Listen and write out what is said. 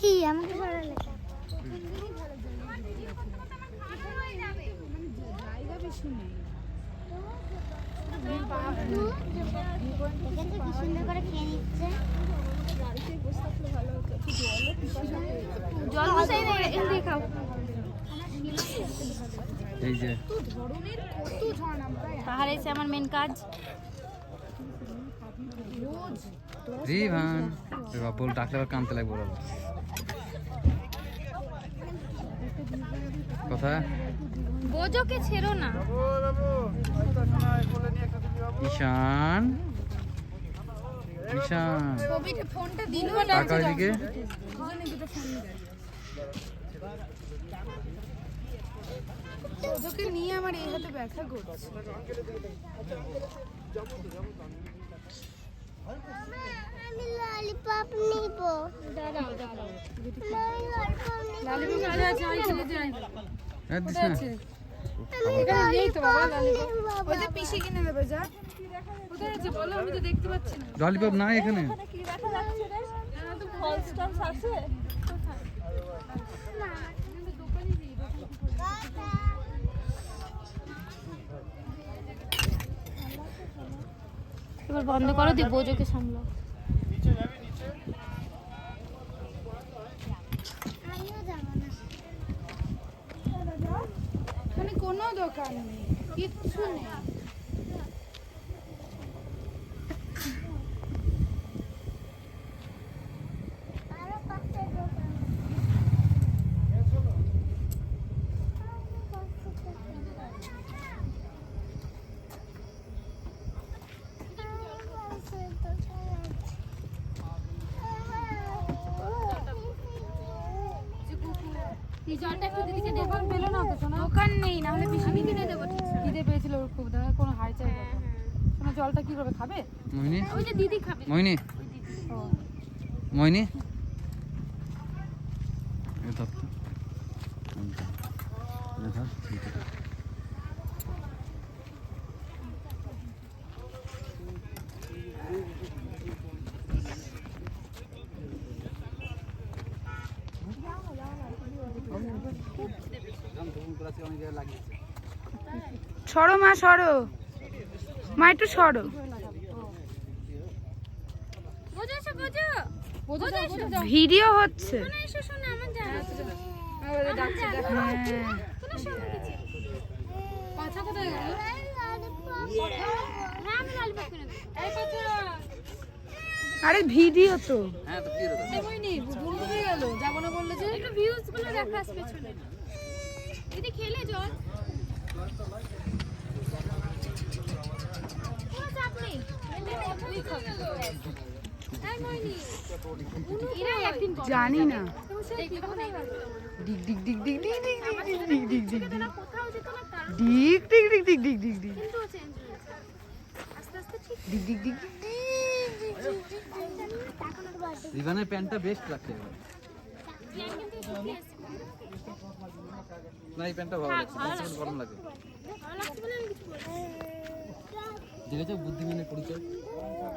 কি আমাকে সরালে জায়গা বেশি নেই। সুন্দর করে খেয়ে নিচ্ছে। গাড়িতে বসে থাকলে ভালো হতো, একটু জলও পিছিয়ে জল বসাই দিয়ে খাও। এই যে ধরনের কত ঝর্ণা পাহাড়ে এসে আমার মেন কাজ রোজ রিভান বল ডাকলে আবার কানতে লাগবে ওরা কথা বোঝোকে ছেড়ো না। ঈশান ঈশান ছবিটা ফোনটা দিল টাকা দিকে দুজনে দুটো ফোন দেয়। ওকে নিয়ে আমার এই হাতে ব্যথা করছে। আমি ললিপপ নিব। দাঁড়াও দাঁড়াও। লালিপপ আরে আছে আমি চলে যাই। দিস না এখানে নেই তো বাবা লালিপপ। ওই যে পিসি কিনে দেবে যা। কোথায় আছে বলো, আমি তো দেখতে পাচ্ছি না। ললিপপ নাই এখানে কি দেখা যাচ্ছে রে? এখানে তো ফল স্টলস আছে। এবার বন্ধ করো দিয়ে বোঝোকে সামলাও। এখানে কোনো দোকান নেই, কিচ্ছু নেই। দোকান নেই, না হলে পিসি কিনে দেবো। খিদে পেয়েছিল ওর খুব, দেখা কোনো হাই চাই শোনো। জলটা কি করবে, খাবে? মোহিনী ওই যে দিদি খাবে। মোহিনী ও মোহিনী এ ধর তো। এ ধর, ঠিক আছে। সরো মা, সরো মা, একটু সরো। ভিডিও হচ্ছে। আরে ভিডিও তো। হ্যাঁ তো কি রে ভুল হয়ে গেল, যাবো না বললে যে। একটু ভিউজ গুলো দেখা আসবে পেছনে। দিদি খেলে জল। কোনো চাপ নেই। তুই খাবি। এই মইনি। এরা একদিন জানি না। ডিগ ডিগ ডিগ ডিগ ডিগ ডিগ ডিগ ডিগ ডিগ ডিগ কোথাও যেত না তার ডিগ ডিগ ডিগ ডিগ ডিগ ডিগ ডিগ কিন্তু চেঞ্জ হয়েছে। আস্তে আস্তে ঠিক। ডিগ ডিগ ডিগ রিভানের প্যান্টটা বেস্ট লাগছে এবার। না এই প্যান্টটা ভালো লাগছে, গরম লাগে। ভালো লাগছে বলে আমি কিছু বলছি না। দেখেছো বুদ্ধিমানের পরিচয়।